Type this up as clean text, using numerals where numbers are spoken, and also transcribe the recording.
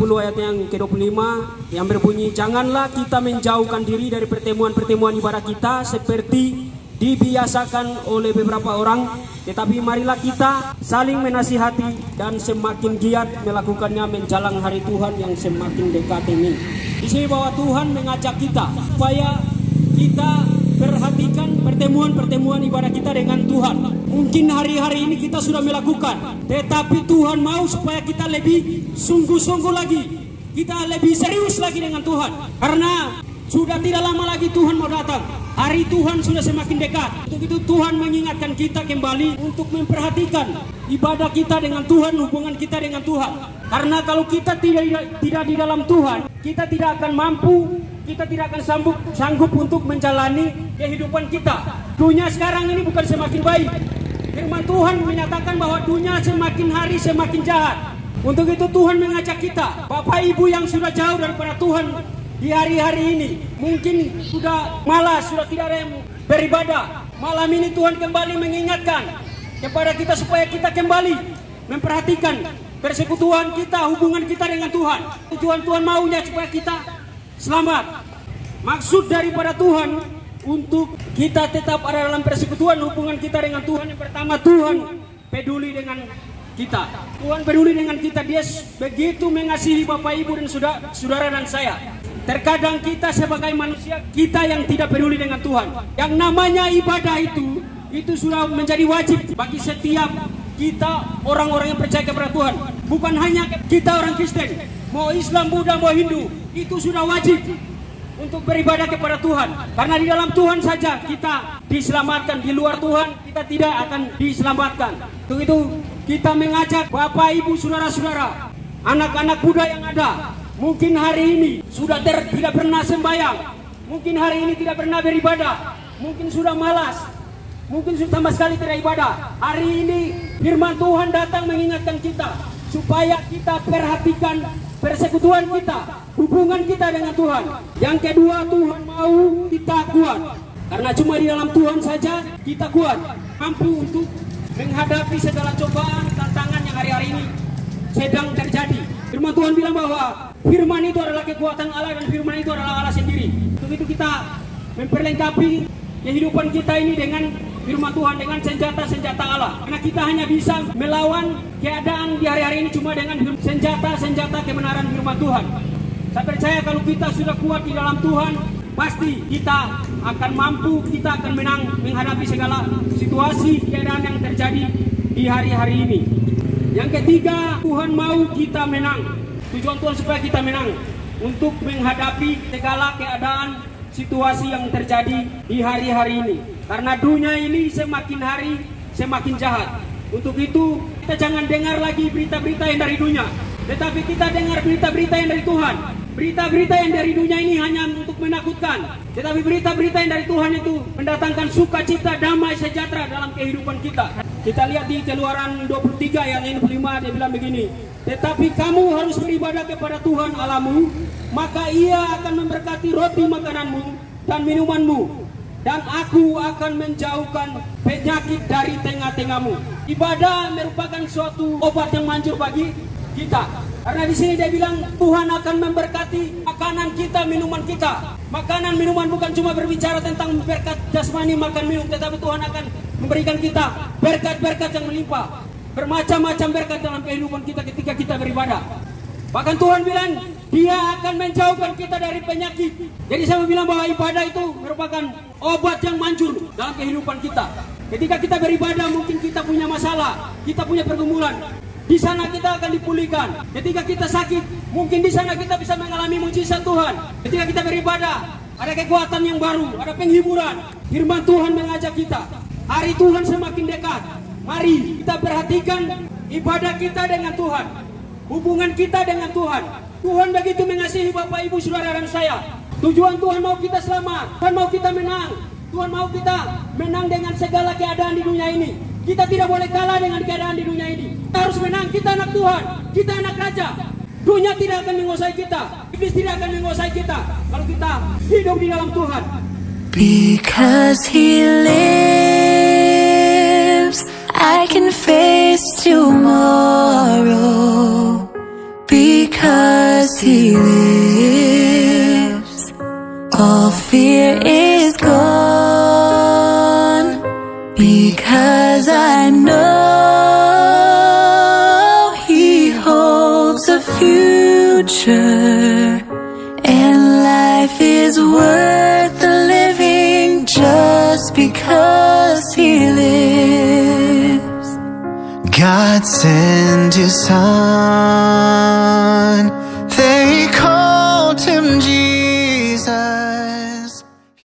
10 ayat yang ke-25 yang berbunyi, janganlah kita menjauhkan diri dari pertemuan-pertemuan ibadah kita seperti dibiasakan oleh beberapa orang, tetapi marilah kita saling menasihati dan semakin giat melakukannya menjelang hari Tuhan yang semakin dekat ini. Di sini bahwa Tuhan mengajak kita supaya kita perhatikan pertemuan-pertemuan ibadah kita dengan Tuhan. Mungkin hari-hari ini kita sudah melakukan, tetapi Tuhan mau supaya kita lebih sungguh-sungguh lagi, kita lebih serius lagi dengan Tuhan, karena sudah tidak lama lagi Tuhan mau datang. Hari Tuhan sudah semakin dekat. Untuk itu Tuhan mengingatkan kita kembali untuk memperhatikan ibadah kita dengan Tuhan, hubungan kita dengan Tuhan. Karena kalau kita tidak di dalam Tuhan, kita tidak akan mampu, kita tidak akan sanggup untuk menjalani kehidupan kita. Dunia sekarang ini bukan semakin baik. Firman Tuhan menyatakan bahwa dunia semakin hari semakin jahat. Untuk itu Tuhan mengajak kita, Bapak Ibu yang sudah jauh daripada Tuhan di hari-hari ini, mungkin sudah malas, sudah tidak ada yang beribadah. Malam ini Tuhan kembali mengingatkan kepada kita supaya kita kembali memperhatikan persekutuan kita, hubungan kita dengan Tuhan. Tuhan maunya supaya kita selamat. Maksud daripada Tuhan untuk kita tetap ada dalam persekutuan hubungan kita dengan Tuhan, yang pertama, Tuhan peduli dengan kita. Tuhan peduli dengan kita. Dia begitu mengasihi Bapak Ibu dan saudara dan saya. Terkadang kita sebagai manusia, kita yang tidak peduli dengan Tuhan. Yang namanya ibadah itu sudah menjadi wajib bagi setiap kita orang-orang yang percaya kepada Tuhan. Bukan hanya kita orang Kristen, mau Islam, Buddha, mau Hindu, itu sudah wajib untuk beribadah kepada Tuhan. Karena di dalam Tuhan saja kita diselamatkan, di luar Tuhan kita tidak akan diselamatkan. Untuk itu kita mengajak Bapak Ibu, saudara-saudara, anak-anak muda yang ada, mungkin hari ini sudah tidak pernah sembahyang, mungkin hari ini tidak pernah beribadah, mungkin sudah malas, mungkin sudah sama sekali tidak ibadah. Hari ini firman Tuhan datang mengingatkan kita supaya kita perhatikan persekutuan kita, hubungan kita dengan Tuhan. Yang kedua, Tuhan mau kita kuat, karena cuma di dalam Tuhan saja kita kuat, mampu untuk menghadapi segala cobaan, tantangan yang hari-hari ini sedang terjadi. Firman Tuhan bilang bahwa firman itu adalah kekuatan Allah dan firman itu adalah Allah sendiri. Untuk itu kita memperlengkapi kehidupan kita ini dengan firman Tuhan, dengan senjata-senjata Allah. Karena kita hanya bisa melawan keadaan di hari-hari ini cuma dengan senjata-senjata kebenaran firman Tuhan. Saya percaya kalau kita sudah kuat di dalam Tuhan, pasti kita akan mampu, kita akan menang menghadapi segala situasi keadaan yang terjadi di hari-hari ini. Yang ketiga, Tuhan mau kita menang. Tujuan Tuhan supaya kita menang untuk menghadapi segala keadaan situasi yang terjadi di hari-hari ini. Karena dunia ini semakin hari semakin jahat. Untuk itu kita jangan dengar lagi berita-berita yang dari dunia, tetapi kita dengar berita-berita yang dari Tuhan. Berita-berita yang dari dunia ini hanya untuk menakutkan, tetapi berita-berita yang dari Tuhan itu mendatangkan sukacita, damai, sejahtera dalam kehidupan kita. Kita lihat di Keluaran 23 ayat 5, dia bilang begini, tetapi kamu harus beribadah kepada Tuhan Allahmu, maka Ia akan memberkati roti makananmu dan minumanmu, dan aku akan menjauhkan penyakit dari tengah-tengahmu. Ibadah merupakan suatu obat yang manjur bagi kita. Karena di sini dia bilang Tuhan akan memberkati makanan kita, minuman kita. Makanan, minuman bukan cuma berbicara tentang berkat jasmani makan minum, tetapi Tuhan akan memberikan kita berkat-berkat yang melimpah. Bermacam-macam berkat dalam kehidupan kita ketika kita beribadah. Bahkan Tuhan bilang Dia akan menjauhkan kita dari penyakit. Jadi saya bilang bahwa ibadah itu merupakan obat yang manjur dalam kehidupan kita. Ketika kita beribadah, mungkin kita punya masalah, kita punya pergumulan. Di sana kita akan dipulihkan. Ketika kita sakit, mungkin di sana kita bisa mengalami mujizat Tuhan. Ketika kita beribadah, ada kekuatan yang baru, ada penghiburan. Firman Tuhan mengajak kita. Hari Tuhan semakin dekat. Mari kita perhatikan ibadah kita dengan Tuhan, hubungan kita dengan Tuhan. Tuhan begitu mengasihi Bapak Ibu Saudara dan saya. Tujuan Tuhan mau kita selamat, Tuhan mau kita menang. Tuhan mau kita menang dengan segala keadaan di dunia ini. Kita tidak boleh kalah dengan keadaan di dunia ini. Kita harus menang, kita anak Tuhan, kita anak Raja. Dunia tidak akan menguasai kita, iblis tidak akan menguasai kita kalau kita hidup di dalam Tuhan. Because He lives, I can face tomorrow. Because because He lives, all fear is gone, because I know He holds a future, and life is worth the living just because He lives. God sent His Son